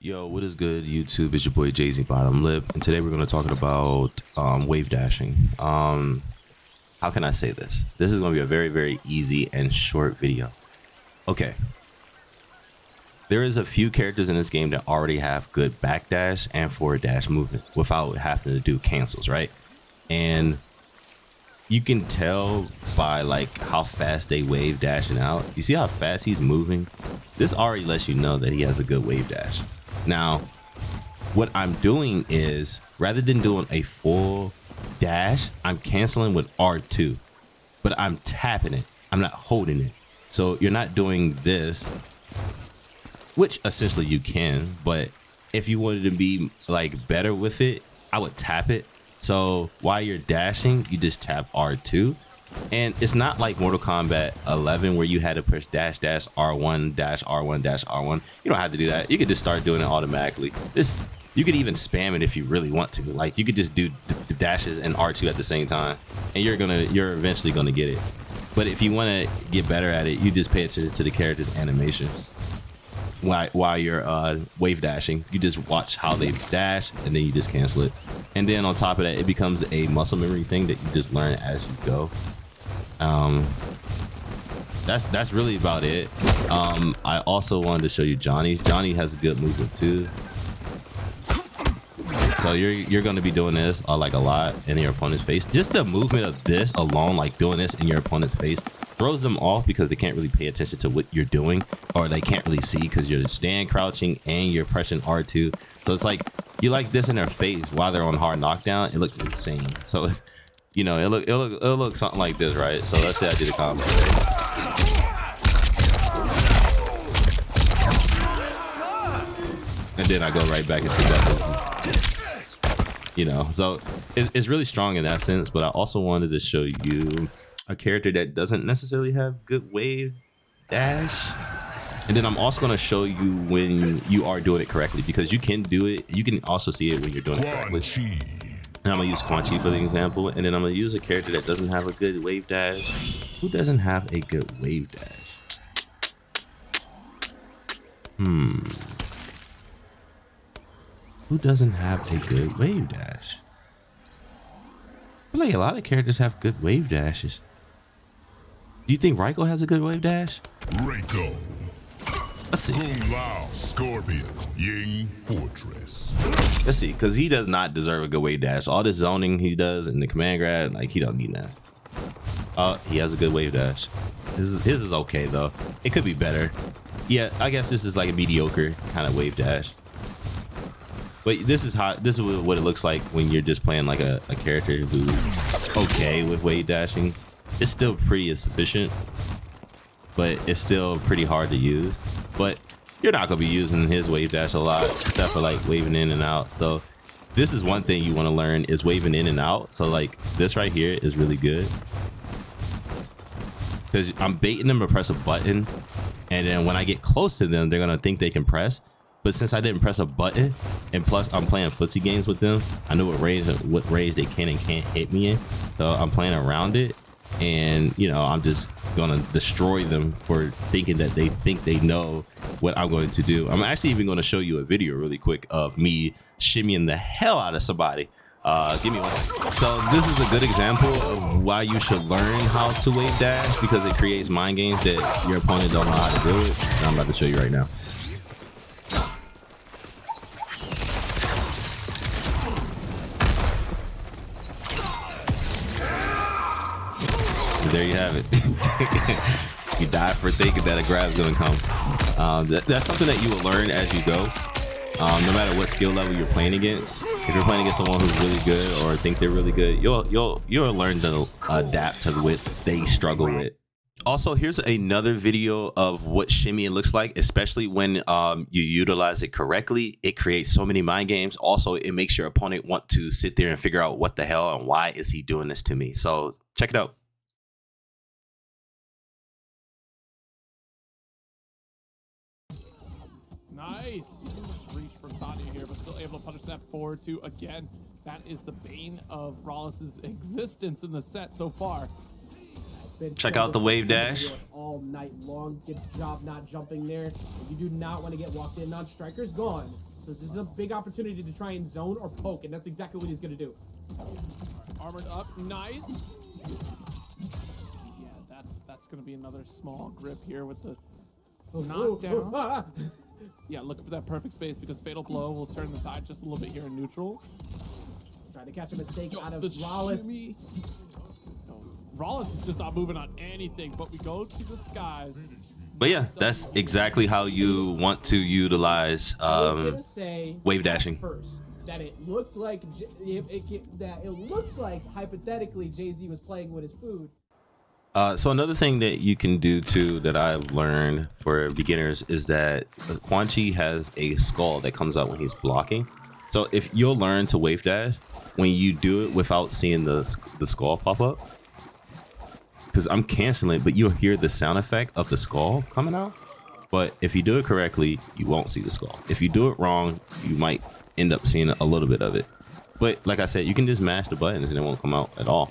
Yo, what is good, YouTube? It's your boy Jay-Z Bottom Lip, and today we're going to talk about wave dashing. How can I say this? This is going to be a very, very easy and short video. Okay. There is a few characters in this game that already have good backdash and forward dash movement without having to do cancels, right? And you can tell by like how fast they wave dashing out. You see how fast he's moving? This already lets you know that he has a good wave dash. Now, what I'm doing is, rather than doing a full dash, I'm canceling with R2, but I'm tapping it. I'm not holding it. So you're not doing this, which essentially you can, but if you wanted to be like better with it, I would tap it. So while you're dashing, you just tap R2. And it's not like Mortal Kombat 11 where you had to push dash dash R1 dash R1 dash R1. You don't have to do that. You could just start doing it automatically. You could even spam it if you really want to. Like you could just do the dashes and R2 at the same time, and you're eventually gonna get it. But if you want to get better at it, you just pay attention to the character's animation while you're wave dashing. You just watch how they dash, and then you just cancel it. And then on top of that, it becomes a muscle memory thing that you just learn as you go. That's really about it. I also wanted to show you Johnny's. Johnny has a good movement too. So you're going to be doing this like a lot in your opponent's face. Just the movement of this alone, like doing this in your opponent's face, throws them off because they can't really pay attention to what you're doing, or they can't really see because you're stand crouching and you're pressing R2. So it's like you like this in their face while they're on hard knockdown. It looks insane. So it's, you know, it'll look something like this, right? So let's say I did a combo. And then I go right back into buttons. You know, so it's really strong in that sense. But I also wanted to show you a character that doesn't necessarily have good wave dash. And then I'm also going to show you when you are doing it correctly, because you can do it. You can also see it when you're doing it correctly. And I'm gonna use Quan Chi for the example, and then I'm gonna use a character that doesn't have a good wave dash. Who doesn't have a good wave dash? Who doesn't have a good wave dash? I feel like a lot of characters have good wave dashes. Do you think Reiko has a good wave dash? Reiko. Let's see. Kung Lao, Scorpion, Ying Fortress. Let's see, because he does not deserve a good wave dash. All this zoning he does in the command grab, like he don't need that. He has a good wave dash. His is okay though. It could be better. Yeah, I guess this is like a mediocre kind of wave dash. But this is what it looks like when you're just playing like a character who's okay with wave dashing. It's still pretty insufficient, but it's still pretty hard to use. But you're not gonna be using his wave dash a lot, except for like waving in and out. So this is one thing you want to learn, is waving in and out. So like this right here is really good, because I'm baiting them to press a button, and then when I get close to them, they're gonna think they can press. But since I didn't press a button, and plus I'm playing footsie games with them, I know what range they can and can't hit me in. So I'm playing around it. And you know, I'm just gonna destroy them for thinking that they think they know what I'm going to do. I'm actually even going to show you a video really quick of me shimmying the hell out of somebody. Give me one. So this is a good example of why you should learn how to wave dash, because it creates mind games that your opponent don't know how to do it. And I'm about to show you right now. There you have it. You die for thinking that a grab's gonna come. That's something that you will learn as you go. No matter what skill level you're playing against. If you're playing against someone who's really good or think they're really good, you'll learn to adapt to what they struggle with. Also, here's another video of what shimmying looks like, especially when you utilize it correctly. It creates so many mind games. Also, it makes your opponent want to sit there and figure out what the hell and why is he doing this to me. So check it out. Nice reach from Tanya here, but still able to punish that forward two. Again, that is the bane of Rawliss's existence in the set so far. Check out the wave dash. All night long. Good job not jumping there. You do not want to get walked in on. Striker's gone. So this is a big opportunity to try and zone or poke, and that's exactly what he's going to do. Armored up, nice. Yeah, that's going to be another small grip here with the knockdown. Yeah, looking for that perfect space because Fatal Blow will turn the tide just a little bit here in neutral. Trying to catch a mistake out of the Rawless. shimmy. No, Rawless is just not moving on anything, but we go to the skies. But yeah, that's exactly how you want to utilize wave dashing. First, that it looked like hypothetically Jay-Z was playing with his food. So another thing that you can do too that I've learned for beginners is that Quan Chi has a skull that comes out when he's blocking. So if you'll learn to wave dash when you do it without seeing the skull pop up, because I'm canceling it, but you'll hear the sound effect of the skull coming out. But if you do it correctly, you won't see the skull. If you do it wrong, you might end up seeing a little bit of it. But like I said, you can just mash the buttons and it won't come out at all.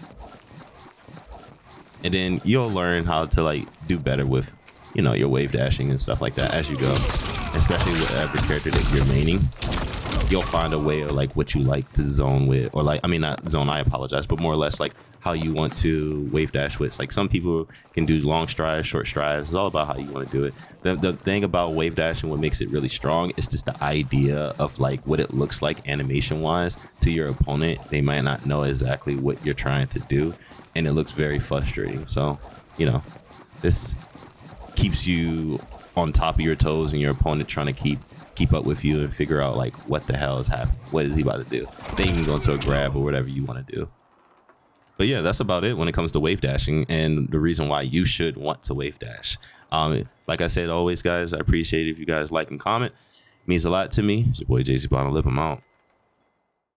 And then you'll learn how to like do better with, you know, your wave dashing and stuff like that as you go. Especially with every character that you're maining, you'll find a way of like what you like to zone with, or like, I mean, not zone, I apologize, but more or less like how you want to wave dash with. Like some people can do long strides, short strides. It's all about how you want to do it. The thing about wave dashing, what makes it really strong is just the idea of like what it looks like animation wise to your opponent. They might not know exactly what you're trying to do, and it looks very frustrating. So, you know, this keeps you on top of your toes and your opponent trying to keep up with you and figure out like what the hell is happening. What is he about to do? Then you can go into a grab or whatever you want to do. But yeah, that's about it when it comes to wave dashing and the reason why you should want to wave dash. Like I said, always guys, I appreciate it if you guys like and comment. It means a lot to me. It's your boy JC Bottom Lip. I'm out.